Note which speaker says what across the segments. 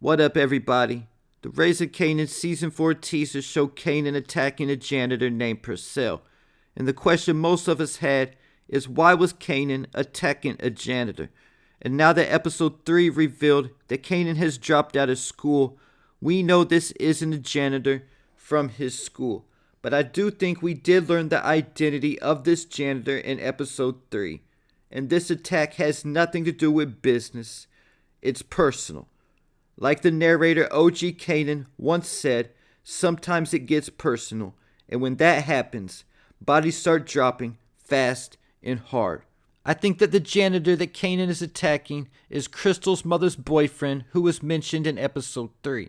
Speaker 1: What up, everybody? The Raising Kanan Season 4 teaser showed Kanan attacking a janitor named Purcell. And the question most of us had is, why was Kanan attacking a janitor? And now that episode 3 revealed that Kanan has dropped out of school, we know this isn't a janitor from his school. But I do think we did learn the identity of this janitor in episode 3. And this attack has nothing to do with business. It's personal. Like the narrator OG Kanan once said, sometimes it gets personal. And when that happens, bodies start dropping fast and hard. I think that the janitor that Kanan is attacking is Krystal's mother's boyfriend, who was mentioned in episode 3.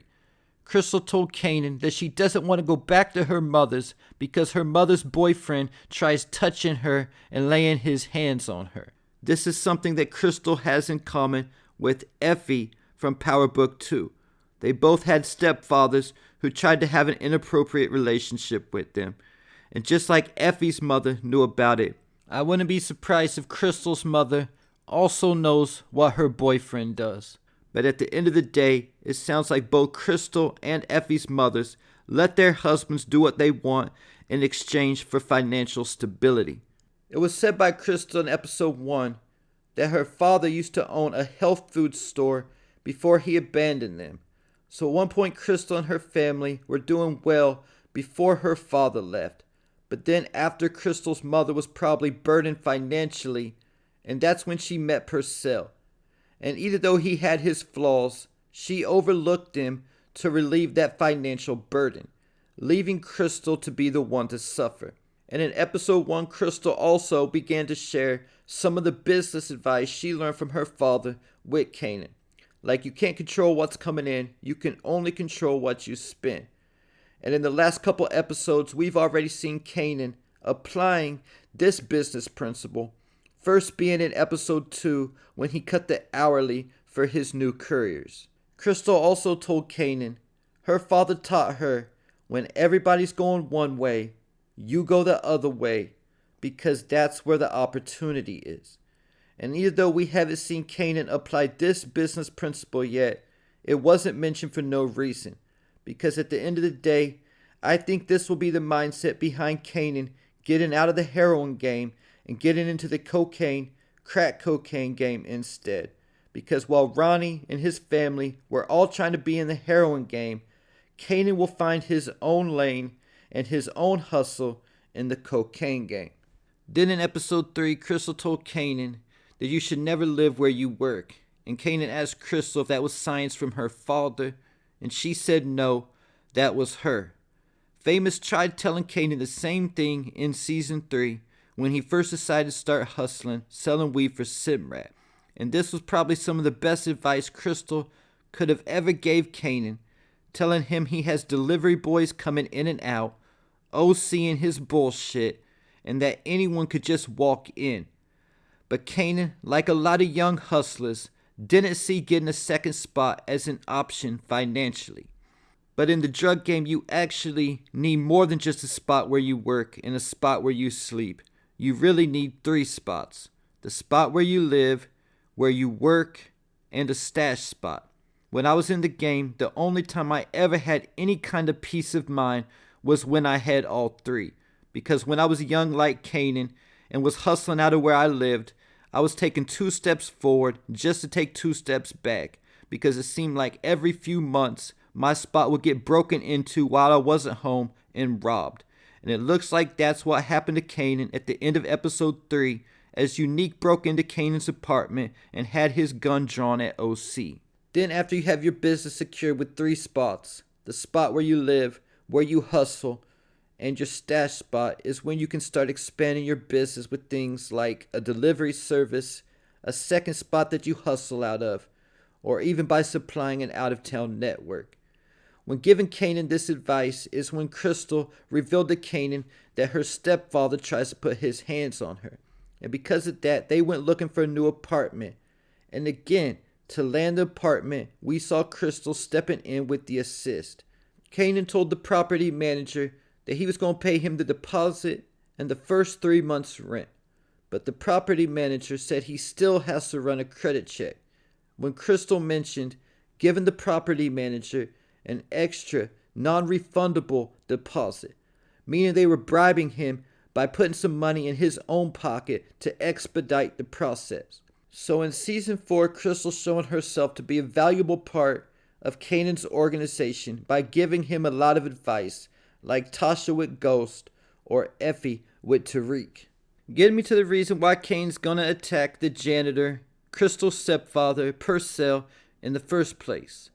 Speaker 1: Krystal told Kanan that she doesn't want to go back to her mother's because her mother's boyfriend tries touching her and laying his hands on her. This is something that Krystal has in common with Effie from Power Book 2. They both had stepfathers who tried to have an inappropriate relationship with them. And just like Effie's mother knew about it, I wouldn't be surprised if Krystal's mother also knows what her boyfriend does. But at the end of the day, it sounds like both Krystal and Effie's mothers let their husbands do what they want in exchange for financial stability. It was said by Krystal in episode 1 that her father used to own a health food store before he abandoned them. So at one point, Krystal and her family were doing well before her father left. But then after, Krystal's mother was probably burdened financially, and that's when she met Purcell. And even though he had his flaws, she overlooked him to relieve that financial burden, leaving Krystal to be the one to suffer. And in episode 1, Krystal also began to share some of the business advice she learned from her father with Kanan. Like, you can't control what's coming in, you can only control what you spend. And in the last couple episodes, we've already seen Kanan applying this business principle, first being in episode 2 when he cut the hourly for his new couriers. Krystal also told Kanan her father taught her, when everybody's going one way, you go the other way, because that's where the opportunity is. And even though we haven't seen Kanan apply this business principle yet, it wasn't mentioned for no reason. Because at the end of the day, I think this will be the mindset behind Kanan getting out of the heroin game and getting into the crack cocaine game instead. Because while Ronnie and his family were all trying to be in the heroin game, Kanan will find his own lane and his own hustle in the cocaine game. Then in episode 3, Krystal told Kanan that you should never live where you work. And Kanan asked Krystal if that was science from her father, and she said no, that was her. Famous tried telling Kanan the same thing in season 3 when he first decided to start hustling, selling weed for Simrat. And this was probably some of the best advice Krystal could have ever gave Kanan, telling him he has delivery boys coming in and out, OCing his bullshit, and that anyone could just walk in. But Kanan, like a lot of young hustlers, didn't see getting a second spot as an option financially. But in the drug game, you actually need more than just a spot where you work and a spot where you sleep. You really need 3 spots. The spot where you live, where you work, and a stash spot. When I was in the game, the only time I ever had any kind of peace of mind was when I had all 3. Because when I was young like Kanan and was hustling out of where I lived, I was taking 2 steps forward just to take 2 steps back, because it seemed like every few months my spot would get broken into while I wasn't home and robbed. And it looks like that's what happened to Kanan at the end of episode 3, as Unique broke into Kanan's apartment and had his gun drawn at OC. Then after you have your business secured with 3 spots, the spot where you live, where you hustle, and your stash spot is when you can start expanding your business with things like a delivery service, a second spot that you hustle out of, or even by supplying an out-of-town network. When giving Kanan this advice is when Krystal revealed to Kanan that her stepfather tries to put his hands on her. And because of that, they went looking for a new apartment. And again, to land the apartment, we saw Krystal stepping in with the assist. Kanan told the property manager that he was going to pay him the deposit and the first 3 months' rent. But the property manager said he still has to run a credit check. When Krystal mentioned giving the property manager an extra non-refundable deposit, meaning they were bribing him by putting some money in his own pocket to expedite the process. So in season 4, Krystal's showing herself to be a valuable part of Kanan's organization by giving him a lot of advice, like Tasha with Ghost or Effie with Tariq. Getting me to the reason why Kanan's gonna attack the janitor, Krystal's stepfather, Purcell, in the first place.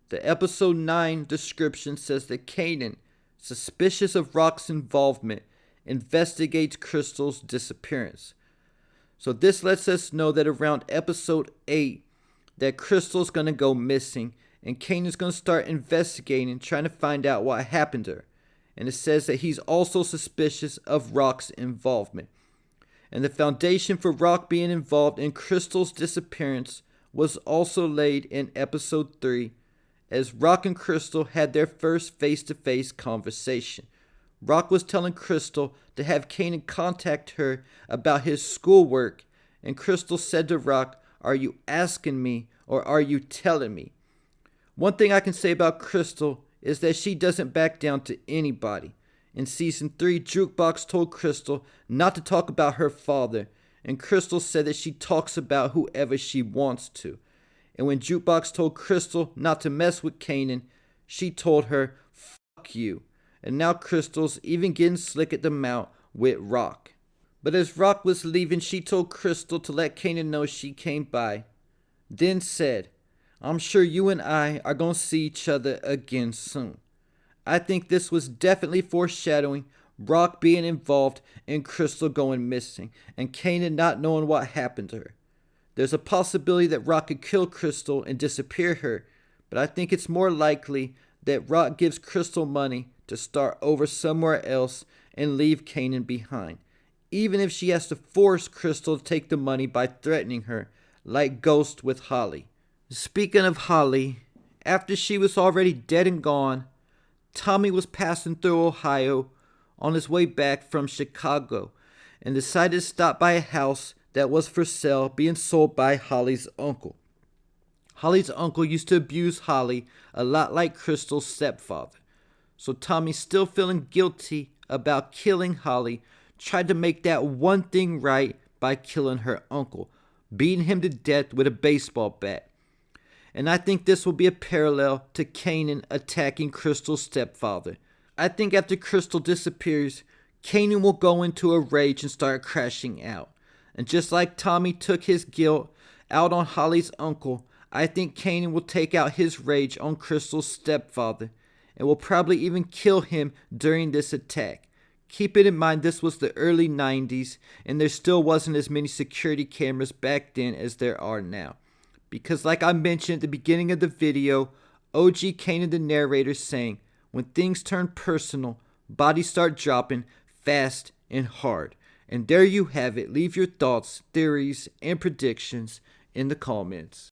Speaker 1: The episode 9 description says that Kanan, suspicious of Rock's involvement, investigates Krystal's disappearance. So this lets us know that around episode 8 that Krystal's gonna go missing and Kanan's gonna start investigating, trying to find out what happened to her. And it says that he's also suspicious of Rock's involvement. And the foundation for Rock being involved in Krystal's disappearance was also laid in episode 3, as Rock and Krystal had their first face-to-face conversation. Rock was telling Krystal to have Kanan contact her about his schoolwork, and Krystal said to Rock, "Are you asking me or are you telling me?" One thing I can say about Krystal is that she doesn't back down to anybody. In season 3, Jukebox told Krystal not to talk about her father, and Krystal said that she talks about whoever she wants to. And when Jukebox told Krystal not to mess with Kanan, she told her, "Fuck you." And now Krystal's even getting slick at the mouth with Rock. But as Rock was leaving, she told Krystal to let Kanan know she came by. Then said, "I'm sure you and I are going to see each other again soon." I think this was definitely foreshadowing Rock being involved in Krystal going missing and Kanan not knowing what happened to her. There's a possibility that Rock could kill Krystal and disappear her, but I think it's more likely that Rock gives Krystal money to start over somewhere else and leave Kanan behind, even if she has to force Krystal to take the money by threatening her, like Ghost with Holly. Speaking of Holly, after she was already dead and gone, Tommy was passing through Ohio on his way back from Chicago and decided to stop by a house that was for sale being sold by Holly's uncle. Holly's uncle used to abuse Holly a lot like Krystal's stepfather. So Tommy, still feeling guilty about killing Holly, tried to make that one thing right by killing her uncle, beating him to death with a baseball bat. And I think this will be a parallel to Kanan attacking Krystal's stepfather. I think after Krystal disappears, Kanan will go into a rage and start crashing out. And just like Tommy took his guilt out on Holly's uncle, I think Kanan will take out his rage on Krystal's stepfather and will probably even kill him during this attack. Keep it in mind, this was the early 90s and there still wasn't as many security cameras back then as there are now. Because like I mentioned at the beginning of the video, OG Kanan the narrator saying, when things turn personal, bodies start dropping fast and hard. And there you have it. Leave your thoughts, theories, and predictions in the comments.